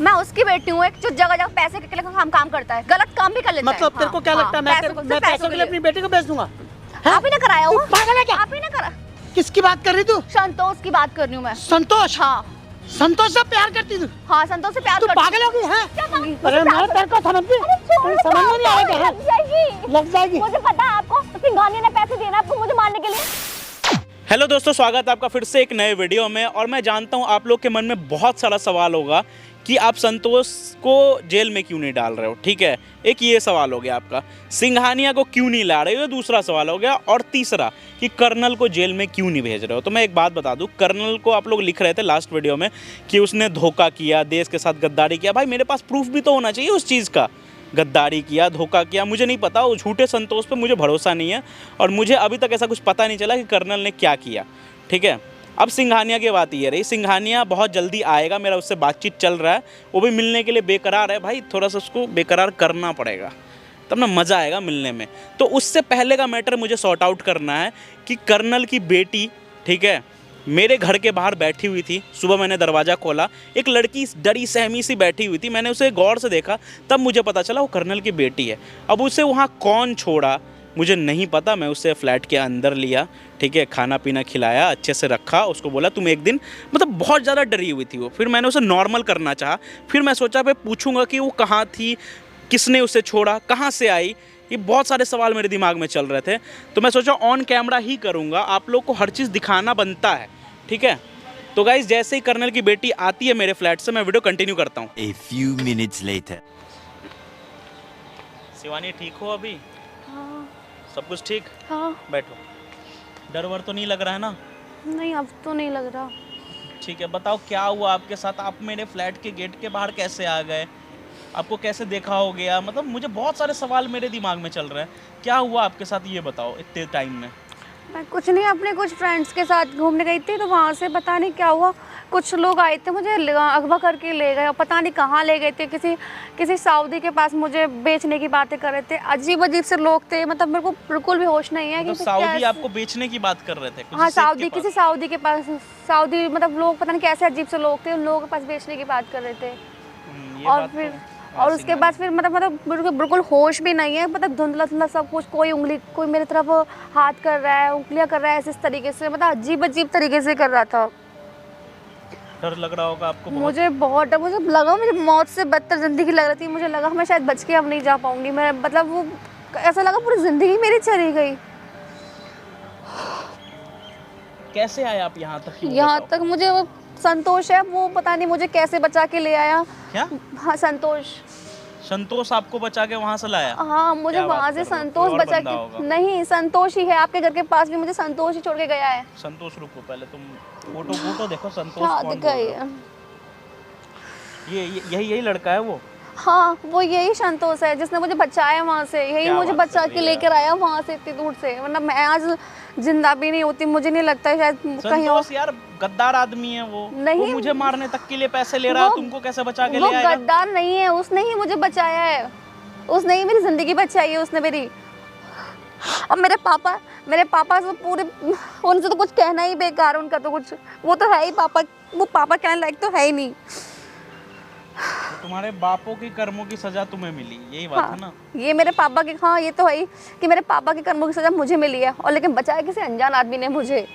मैं उसकी बेटी हूँ, एक जो जगह जगह पैसे के लिए काम करता है, गलत काम भी कर लेता है। मतलब तेरे को क्या लगता है मैं पैसों के लिए अपनी बेटी को बेच दूंगा? आप ही ने कराया हो। पागल है क्या? आप ही ने करा। किसकी बात कर रही तू? संतोष की बात कर रही हूँ मैं। संतोष? हाँ संतोष से प्यार करती तू? हाँ, संतोष से प्यार तू करती हूँ। पागल हो गई है? अरे मैं तेरे को समझती समझ में नहीं आएगा। लग जाएगी। मुझे पता है आपको, सिंघानिया ने पैसे दिए ना आपको मुझे मारने के लिए। हेलो दोस्तों, स्वागत है आपका फिर से एक नए वीडियो में। और मैं जानता हूं आप लोग के मन में बहुत सारा सवाल होगा कि आप संतोष को जेल में क्यों नहीं डाल रहे हो। ठीक है, एक ये सवाल हो गया आपका। सिंघानिया को क्यों नहीं ला रहे हो, ये दूसरा सवाल हो गया। और तीसरा कि कर्नल को जेल में क्यों नहीं भेज रहे हो। तो मैं एक बात बता दूं, कर्नल को आप लोग लिख रहे थे लास्ट वीडियो में कि उसने धोखा किया, देश के साथ गद्दारी किया। भाई मेरे पास प्रूफ भी तो होना चाहिए उस चीज़ का। गद्दारी किया, धोखा किया, मुझे नहीं पता। वो झूठे संतोष पे मुझे भरोसा नहीं है और मुझे अभी तक ऐसा कुछ पता नहीं चला कि कर्नल ने क्या किया। ठीक है, अब सिंघानिया की बात ये रही। सिंघानिया बहुत जल्दी आएगा, मेरा उससे बातचीत चल रहा है। वो भी मिलने के लिए बेकरार है। भाई थोड़ा सा उसको बेकरार करना पड़ेगा, तब ना मज़ा आएगा मिलने में। तो उससे पहले का मैटर मुझे सॉर्ट आउट करना है कि कर्नल की बेटी, ठीक है, मेरे घर के बाहर बैठी हुई थी। सुबह मैंने दरवाज़ा खोला, एक लड़की डरी सहमी सी बैठी हुई थी। मैंने उसे गौर से देखा, तब मुझे पता चला वो कर्नल की बेटी है। अब उसे वहाँ कौन छोड़ा मुझे नहीं पता। मैं उसे फ्लैट के अंदर लिया, ठीक है, खाना पीना खिलाया, अच्छे से रखा। उसको बोला तुम एक दिन, मतलब बहुत ज़्यादा डरी हुई थी वो। फिर मैंने उसे नॉर्मल करना चाहा। फिर मैं सोचा मैं पूछूंगा कि वो कहाँ थी, किसने उसे छोड़ा, कहाँ से आई। ये बहुत सारे सवाल मेरे दिमाग में चल रहे थे। तो मैं सोचा ऑन कैमरा ही करूँगा, आप लोग को हर चीज़ दिखाना बनता है। ठीक है, तो गाइस जैसे ही कर्नल की बेटी आती है मेरे फ्लैट से, मैं वीडियो कंटिन्यू करता हूँ। A few minutes later. Shivani ठीक हो अभी? हाँ सब कुछ ठीक? हाँ। बैठो। डर वर तो नहीं लग रहा है ना? नहीं, अब तो नहीं लग रहा। ठीक है, बताओ क्या हुआ आपके साथ। आप मेरे फ्लैट के गेट के बाहर कैसे आ गए, आपको कैसे देखा हो गया। मतलब मुझे बहुत सारे सवाल मेरे दिमाग में चल रहे हैं। क्या हुआ आपके साथ ये बताओ इतने टाइम में। मैं कुछ नहीं, अपने कुछ फ्रेंड्स के साथ घूमने गई थी, तो वहाँ से पता नहीं क्या हुआ, कुछ लोग आए थे, मुझे अगवा करके ले गए और पता नहीं कहाँ ले गए थे। किसी सऊदी के पास मुझे बेचने की बातें कर रहे थे। अजीब अजीब से लोग थे, मतलब मेरे को बिल्कुल भी होश नहीं है। तो सऊदी आपको बेचने की बात कर रहे थे? हाँ, किसी सऊदी के पास, सऊदी मतलब लोग पता नहीं कैसे अजीब से लोग थे, उन लोगों के पास बेचने की बात कर रहे थे। और फिर और उसके बाद फिर मतलब बिल्कुल होश भी नहीं है, मतलब धुंधला सब कुछ। कोई उंगली, कोई मेरी तरफ हाथ कर रहा है, उंगलियां कर रहा है, ऐसे इस तरीके से, मतलब अजीब अजीब तरीके से कर रहा था। डर लग रहा होगा आपको? मुझे बहुत डर, मुझे लगा मेरी मौत से बदतर जिंदगी लग रही थी। मुझे लगा मैं शायद बच के अब नहीं जा पाऊंगी। मैं मतलब वो ऐसा लगा पूरी जिंदगी मेरी चली गई। कैसे आए आप यहाँ तक? यहाँ तक मुझे वो संतोष है, वो पता नहीं मुझे कैसे बचा के ले आया। क्या? हाँ, संतोष आपको बचा के वहाँ से लाया? हाँ, मुझे वहाँ से संतोष बचा के, नहीं संतोष ही है, आपके घर के पास भी मुझे संतोष ही छोड़ के गया है। संतोष, रुको पहले तुम फोटो देखो। संतोष हाँ, कौन दिखा बोल रहा है? यही लड़का है वो? हाँ, वो यही संतोष है जिसने मुझे बचाया वहाँ से। यही मुझे बचा के लेकर आया वहाँ से इतनी दूर से, वरना मैं आज जिंदा भी नहीं होती। मुझे नहीं लगता है शायद कहीं और। संतोष यार गद्दार आदमी है वो। नहीं, वो मुझे मारने तक के लिए पैसे ले रहा है, तुमको कैसे बचा के ले आएगा? वो गद्दार नहीं है, उसने ही मुझे बचाया है। उसने ही मेरी जिंदगी बचाई है, उसने मेरी। अब मेरे पापा से पूरे, उनसे तो कुछ कहना ही बेकार। उनका तो कुछ, वो तो है ही पापा, वो पापा कहने लायक तो है ही नहीं। तो तुम्हारे बापों के कर्मों की सजा तुम्हें मिली, यही बात है ना? ये मेरे पापा की, हाँ ये तो है ही कि मेरे पापा के कर्मों की सजा मुझे मिली है, और लेकिन बचाया किसी अनजान आदमी ने मुझे।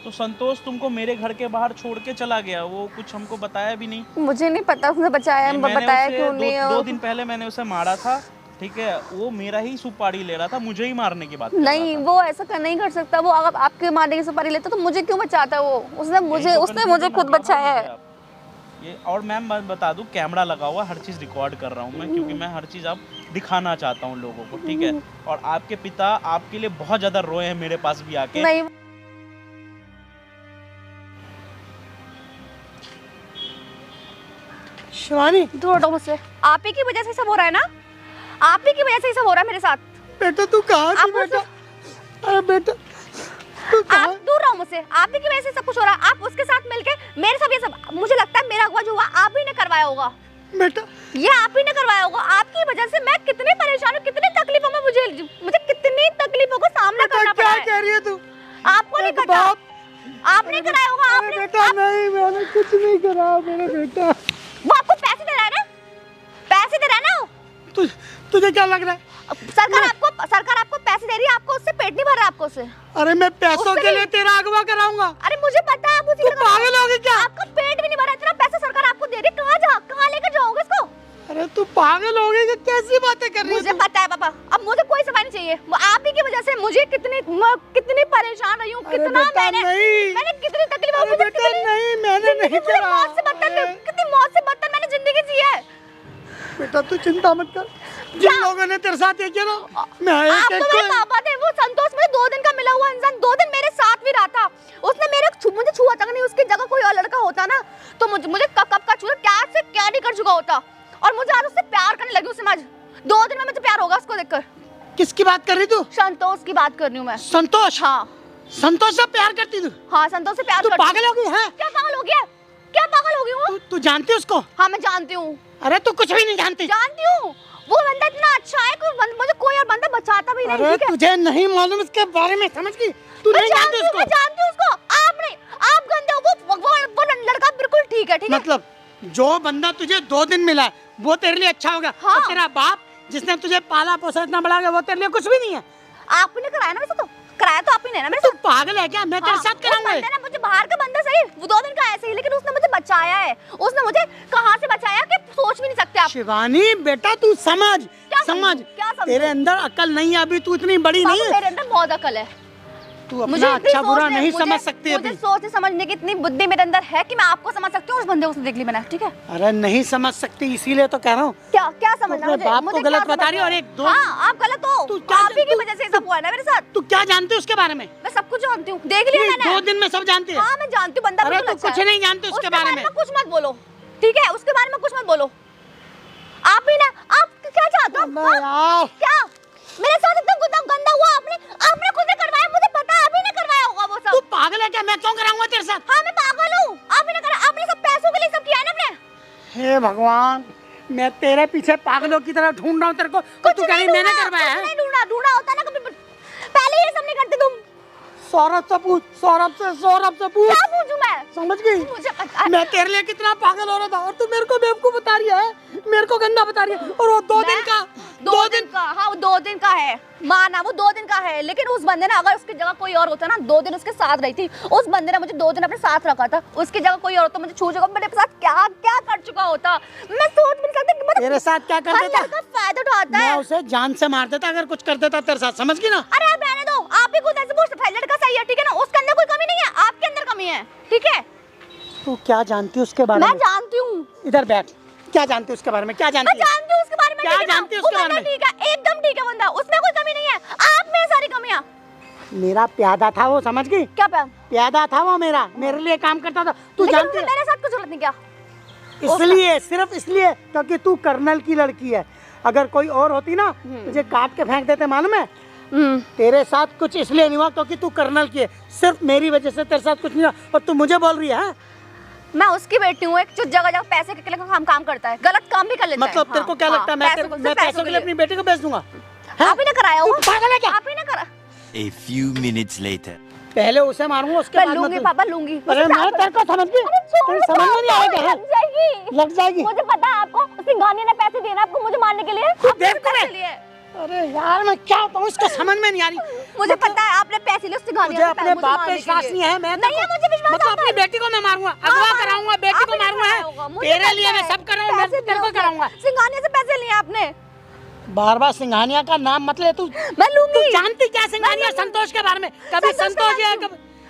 तो संतोष तुमको मेरे घर के बाहर छोड़ के चला गया, वो कुछ हमको बताया भी नहीं? मुझे नहीं पता उसने बचाया, बताया क्यों नहीं। 2 दिन पहले मैंने उसे मारा था, ठीक है, वो मेरा ही सुपारी ले रहा था, मुझे ही मारने की बात नहीं, वो ऐसा नहीं कर सकता। वो अगर आपके मारने की सुपारी लेता तो मुझे क्यों बचाता वो? उसने मुझे खुद बचाया है ये। और मैम बता दूं, कैमरा लगा हुआ, हर चीज़ रिकॉर्ड कर रहा हूँ मैं, क्योंकि मैं हर चीज़ आप दिखाना चाहता हूँ लोगों को। ठीक है, और आपके पिता आपके लिए बहुत ज़्यादा रोए हैं मेरे पास भी आके। नहीं, शिवानी दूर हटो मुझसे। आप ही की वजह से सब हो रहा है ना, आप ही की वजह से सब हो रहा है मेरे साथ। बेटा तू कहाँ थी बेटा? अरे बेटा आप दूर रहो मुझसे, आप ही की वजह से सब कुछ हो रहा है। आप उसके साथ मिलके मेरे साथ ये सब, मुझे लगता है मेरा अगवा जो हुआ आप ही ने करवाया होगा बेटा। ये आप ही ने करवाया होगा। आपकी वजह से मैं कितनी परेशान हूँ, कितनी तकलीफों में मुझे कितनी तकलीफों का सामना करना पड़ा है। क्या कह रही है तू? आपको नहीं करना, आपने कराया होगा। आपने बेटा नहीं, मैंने कुछ नहीं करा मेरे बेटा। पैसे दे रहा है ना, पैसे दे रहा है ना। तुझे क्या लग रहा है? सरकार आपको पैसे दे रही है, आपको उससे पेट नहीं भर रहा आपको उससे। अरे मैं पैसों के लिए तेरा अगवा कराऊंगा। अरे मुझे पता है, तू पागल हो गई क्या? आपका पेट भी नहीं भरा, इतना पैसा सरकार आपको दे रही है, कहाँ लेकर जाओगे इसको? अरे तू पागल हो गई, कैसी बातें कर रही है? मुझे पता है पापा, अब मुझे कोई सफाई नहीं चाहिए। आप ही की वजह से मुझे कितनी परेशान रही हूँ, कितना मैंने कितनी तकलीफ, कितनी मौत से बदतर मैंने जिंदगी जी है। बेटा तू चिंता मत कर, जिन लोगों ने तेरे साथ ये किया ना, मैं आप तो मेरे पापा थे, वो संतोष मुझे 2 दिन का मिला हुआ इंसान 2 दिन मेरे साथ भी रहा था। उसने मुझे छुआ तक नहीं, उसकी जगह कोई और लड़का होता ना तो मुझे कब का छुआ, क्या से क्या नहीं कर चुका होता। और मुझे आज उससे प्यार करने लगी, उससे आज 2 दिन में मुझे प्यार होगा उसको देखकर। किसकी बात कर रही तू? संतोष की बात कर रही हूँ मैं। संतोष? हाँ संतोष से प्यार करती तू? हाँ संतोष से प्यार तू करती हूँ। पागल हो गई है? क्या पागल हो गया, क्या पागल हो गई हूँ? तू जानती है उसको? हाँ मैं जानती हूँ। अरे तू कुछ भी नहीं जानती। जानती हूँ, वो बंदा इतना अच्छा है कि मुझे कोई और बंदा बचाता भी नहीं। अरे तुझे नहीं मालूम इसके बारे में, समझ गई? तू नहीं जानती उसको? मैं जानती हूँ उसको, आप नहीं, आप गंदे हो। वो लड़का बिल्कुल ठीक है, ठीक है? मतलब जो बंदा तुझे 2 दिन मिला है वो तेरे लिए अच्छा होगा? हाँ। और तेरा बाप जिसने तुझे पाला पोसा इतना बड़ा गया वो तेरे लिए कुछ भी नहीं है? आपने कराया ना वैसे, तो कराया तो आप ही ने ना मेरे तू साथ। पागल है क्या? मैं तेरे साथ कराऊंगा। ना मुझे बाहर का बंदा सही, वो 2 दिन का ऐसे ही, लेकिन उसने मुझे बचाया है। उसने मुझे कहाँ से बचाया कि सोच भी नहीं सकते आप। शिवानी बेटा तू समझ, समझ, क्या समझ? तेरे अंदर अकल नहीं है अभी, तू इतनी बड़ी नहीं है। मेरे अंदर बहुत अकल है, तू अपना अच्छा बुरा नहीं समझ सकती मुझे अभी। सोचने समझने की इतनी बुद्धि मेरे अंदर है कि मैं आपको समझ सकती हूँ। उस बंदे को उसने देख ली मैंने, ठीक है? अरे नहीं समझ सकती, इसीलिए तो कह रहा हूँ। क्या समझना अपने मुझे? बाप को मुझे गलत क्या बता रही है और समझना? एक दो। हाँ आप गलत हो, तू क्या आप ही की तू- वजह से ये सब हुआ है ना मेरे साथ। तू क्या जानती है उसके बारे में? मैं सब कुछ जानती हूँ, देख लिया मैंने। 2 दिन में सब जानती है? हाँ मैं जानती हूँ, बंदा अरे बिल्कुल तू अच्छा कुछ है। नहीं जानती उसके बारे में। कुछ मत बोलो, ठीक है? उसके बारे में कुछ मत बोलो। आप ही ना, आप क्या चाहते हो? हाँ? क्या मेरे साथ इतना गंदा हुआ? आपने खुद ने करवाया, मुझे पता है, आप ही ने करवाया होगा वो सब। तू पागल है क्या? मैं क्यों कराऊंगा तेरे साथ? हाँ मैं पागल हूँ, आप ही ने करा, आपने सब पैसों के लिए सब किया है ना आपने। हे भगवान, मैं तेरे पीछे पागलों की तरह ढूंढ रहा हूँ तेरे को, तो तू कह रही मैंने करवाया है? नहीं ढूंढा होता ना कभी, पहले ये सब नहीं करते तुम। सौरभ से पूछ, सौरभ से पूछ। क्या पूछूं मैं? समझ गई? मुझे पता है। मैं तेरे लिए कितना पागल हो रहा था और तू मेरे को बेवकूफ बता रही है, मेरे को गंदा बता रही है। और वो 2 दिन का, 2 दिन का, हाँ वो 2 दिन का है, माना वो 2 दिन का है, लेकिन उस बंदे ने, अगर उसकी जगह कोई और होता ना, 2 दिन उसके साथ रही थी, उस बंदे ने मुझे 2 दिन अपने साथ रखा था, उसकी जगह कोई और होता मुझे छू चुका, मेरे साथ क्या क्या कर चुका होता, मैं सोच भी नहीं सकती। मतलब तेरे साथ क्या कर देता? का फायदा उठाता मैं है। उसे जान से मार देता अगर कुछ कर देता तेरे साथ, समझ गई ना? अरे आप रहने दो, आप ही खुद ऐसे बोल सकते हैं, लड़का सही है, ठीक है ना? उसके अंदर कोई कमी नहीं है, आपके अंदर कमी है, ठीक है? तू क्या जानती है उसके बारे में? मैं जानती हूँ। इधर बैठ, क्या जानती है उसके बारे में? क्या जानती मैं है? जानती हूँ उसके बारे में, क्या ठीक है ना? जानती है वो उसके बारे बंदा में? ठीक है, एकदम ठीक है बंदा, उसमें कोई कमी नहीं है, आप में सारी कमियां। मेरा प्यादा था वो, समझ गई? क्या प्यादा था वो मेरा, मेरे लिए काम करता था। तू जानती है? मेरे साथ कुछ गलत नहीं किया। इसलिए, सिर्फ इसलिए क्योंकि तू कर्नल की लड़की है। अगर कोई और होती ना तुझे काट के फेंक देते, मालूम है? तेरे साथ कुछ इसलिए नहीं हुआ क्योंकि तू कर्नल की है, सिर्फ मेरी वजह से तेरे साथ कुछ नहीं हुआ। और तू मुझे बोल रही है हाँ? मैं उसकी बेटी हूँ, एक जो जगह जगह पैसे के लिए काम करता है, गलत काम भी कर लेता है। मतलब तेरे को क्या लगता है मैं पैसों के लिए अपनी बेटी को बेच दूंगा? आप ही ने कराया तू वो, पागल है क्या? आप ही ने करा। A few minutes later. पहले उसे मारूंगा, उसके मैं बाद लूंगी पापा, लूंगी। अरे मैं तेरे को समझ गई, तेरी समझ में नहीं आएगा। लग जाएगी, लग जाएगी। मुझे पता है आपको, उसकी गानी ने पैसे दिए ना आपको मुझे मारने के लिए। तू आपने देख पैसे करे। लिए। अरे यार मैं क्या बताऊं, इसको समझ में नहीं आ रही। मुझे पता है आपने पैसे लिए उसकी गानी। मुझे अपने बाप पे विश्वास नहीं है। मैं नहीं है मुझे विश्वास। मतलब अपनी बेटी को मैं मारूंगा, अगवा कराऊंगा, बेटी को मारूंगा। तेरे लिए मैं सब कर रहा हूँ, मैं तेरे को कराऊंगा। सिंघानिया से पैसे लिए आपने। बार बार सिंघानिया का नाम मत ले तू। मैं लूंगी। तू जानती क्या सिंघानिया संतोष के बारे में? कभी संतोष है,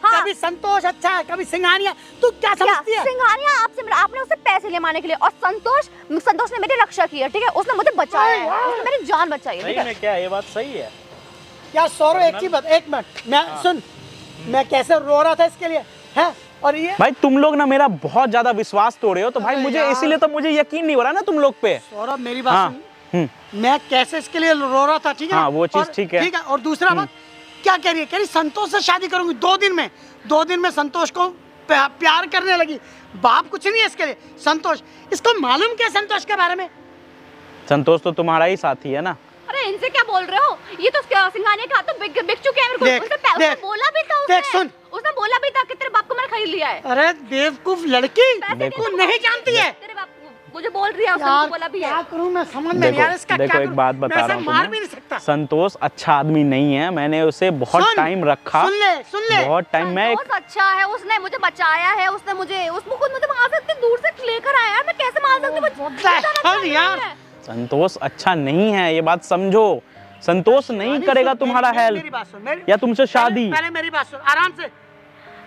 कभी संतोष अच्छा है, कभी सिंघानिया। तू क्या समझती है? सिंघानिया आपने उससे पैसे ले मारने के लिए, और संतोष ने मेरी रक्षा की है, ठीक है? उसने मुझे बचाया है, उसने मेरी जान बचाई है, ठीक है? क्या ये बात सही है? क्या सौरभ, एक चीज बता, एक मिनट मैं सुन, मैं कैसे रो रहा था इसके लिए है? और ये भाई तुम लोग ना मेरा बहुत ज्यादा विश्वास तोड़े हो, तो भाई मुझे इसीलिए तो मुझे यकीन नहीं हो रहा ना तुम लोग पे। सौरभ मेरी बात सुन, मैं कैसे इसके लिए रो रहा था, ठीक है? हाँ वो चीज ठीक है। ठीक है। और दूसरा बात क्या कह रही है? कह रही संतोष से शादी करूंगी 2 दिन में। 2 दिन में संतोष को प्यार करने लगी। बाप कुछ नहीं है इसके लिए। संतोष, इसको मालूम क्या संतोष के बारे में? संतोष तो तुम्हारा ही साथी है ना। अरे इनसे क्या बोल रहे हो? ये तो सिंघानिया का तो बिक चुके हैं मेरे को। उसने बोला भी था, उसने बोला भी था कि तेरे बाप को मैंने खरीद लिया है। अरे बेवकूफ लड़की, पैसे तू नहीं जानती है। तेरे बाप मुझे बोल रही है, उसने यार मुझे बोला भी है। क्या करूं मैं, समझ में नहीं आ रहा इसका देखो क्या एक करूं? बात मैं बता इसे रहा हूँ मार भी तुम्हें, नहीं सकता। संतोष अच्छा आदमी नहीं है, मैंने उसे बहुत सुन, टाइम रखा, सुन ले बहुत टाइम। मैं संतोष अच्छा है, उसने मुझे बचाया है, उसने मुझे वहां से इतनी दूर से लेकर आया है, मैं कैसे मान सकती हूँ? हद यार। संतोष अच्छा नहीं है, ये बात समझो। संतोष नहीं करेगा तुम्हारा मेरी हेल्प बात सुन, या तुमसे शादी। पहले मेरी बात सुन आराम से।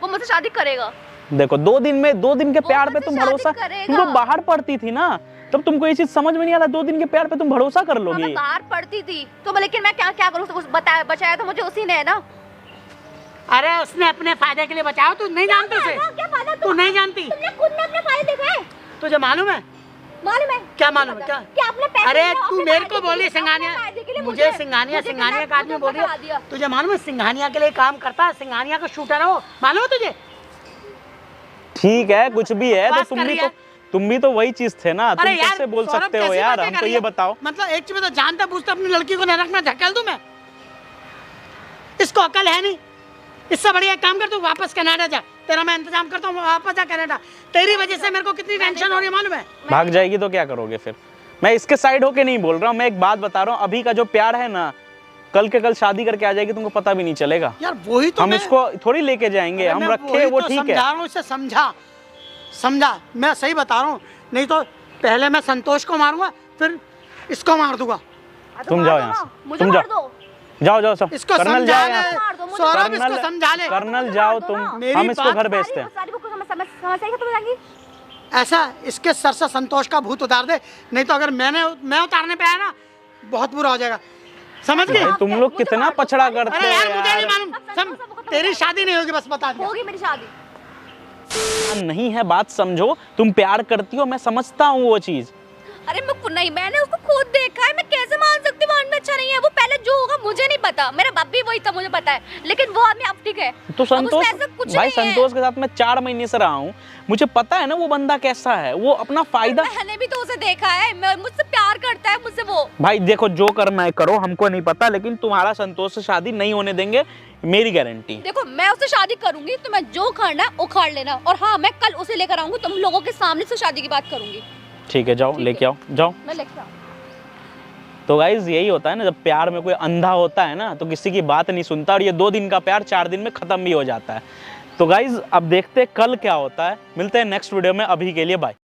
वो मुझसे शादी करेगा। देखो 2 दिन में 2 दिन के प्यार पे मुझसे तुम शादी भरोसा, करेगा। तुम तो बाहर पढ़ती थी ना, तब तुमको ये चीज समझ में नहीं आ रहा, 2 दिन के प्यार पे तुम भरोसा कर हाँ, लोगी। मैं बाहर पढ़ती थी तो लेकिन मैं क्या क्या करूँ, बताया बचाया तो मुझे उसी ने है ना। अरे उसने अपने फायदे के लिए बचाया, तू नहीं जानती उसे, क्या फायदा? तू नहीं जानती, तुमने खुद ने अपने फायदे देखा है? तुझे मालूम है? मालूम है? क्या मालूम है? क्या क्या आपने पैसे अरे लिए तू अपने मेरे फायदे को के बोली लिए, अपने सिंघानिया, फायदे के लिए मुझे सिंघानिया का आदमी बोल रही है। तुझे मालूम है सिंघानिया के लिए काम करता है, सिंघानिया का शूटर है वो, मालूम है तुझे? ठीक है कुछ भी है, तो बकवास कर रही है। तुम भी तो वही चीज थे ना, तुम अरे यार कैसे बोल सौरभ, सकते हो कैसी यार, बातें हमको कर रही ये है? बताओ। मतलब एक चीज में तो जानता बूझता अपनी लड़की को नरक में धकेल दूं मैं? इसको अकल है नहीं। इससे बढ़िया एक काम कर, तू वापस कनाडा जा, तेरा मैं इंतजाम करता हूँ, वापस जा कनाडा। तेरी वजह से मेरे को कितनी टेंशन हो रही है मालूम है? भाग जाएगी तो क्या करोगे फिर? मैं इसके साइड होके नहीं बोल रहा हूँ, मैं एक बात बता रहा हूँ, अभी का जो प्यार है ना, कल के कल शादी करके आ जाएगी, तुमको पता भी नहीं चलेगा। यार वही तो हम मैं- इसको थोड़ी लेके जाएंगे, अरे हम मैं रखे वही वो तो ठीक है। समझा रहा हूँ, इसे समझा, मैं सही बता रहा हूँ, नहीं तो पहले मैं संतोष को मारूंगा, फिर इसको मार दूंगा। तुम जाओ यहाँ से, मुझे तुम मार जाओ, दो। जाओ सब, इसको कर्नल समझा जाओ ले, यहाँ से। मार दो, मुझे सौरभ इसको समझा ले। कर्नल जाओ तुम, मेरी हम इसको बात- घर भेजते हैं। सारी को समस्या ही खत्म हो जाएगी। ऐसा इसके सर से संतोष का भूत उतार दे, नहीं तो अगर मैं उतारने पे आया ना, बहुत बुरा हो जाएगा, समझ गए? भाई, तुम लोग कितना पछड़ा करते अरे हो यार मुझे नहीं यार। मालूम, तेरी शादी नहीं होगी, बस बता दिया। होगी मेरी शादी। नहीं है, बात समझो, तुम प्यार करती हो, मैं समझता हूँ वो चीज। अरे नहीं, मैंने उसको खुद देखा है, मैं कैसे मान सकती हूँ में अच्छा नहीं है? वो पहले जो होगा मुझे नहीं पता, मेरा बाप भी वही था, मुझे पता है, लेकिन वो आदमी अब ठीक है। तो अब उसमें संतोष ऐसा कुछ भाई, नहीं है। संतोष के साथ मैं 4 महीने से रहा हूँ, मुझे पता है ना वो बंदा कैसा है, वो अपना फायदा। मैंने भी तो उसे देखा है, मुझसे प्यार करता है, मुझसे वो। भाई देखो, जो करना है करो, हमको नहीं पता, लेकिन तुम्हारा संतोष से शादी नहीं होने देंगे, मेरी गारंटी। देखो मैं उससे शादी करूंगी तो मैं जो करना है उखाड़ लेना, और हाँ मैं कल उसे लेकर आऊंगी, तुम लोगों के सामने से शादी की बात करूंगी। ठीक है, जाओ लेके आओ, जाओ। मैं लेकर आऊँ। तो गाइज यही होता है ना, जब प्यार में कोई अंधा होता है ना, तो किसी की बात नहीं सुनता, और ये 2 दिन का प्यार 4 दिन में खत्म भी हो जाता है। तो गाइज अब देखते हैं कल क्या होता है, मिलते हैं नेक्स्ट वीडियो में, अभी के लिए बाय।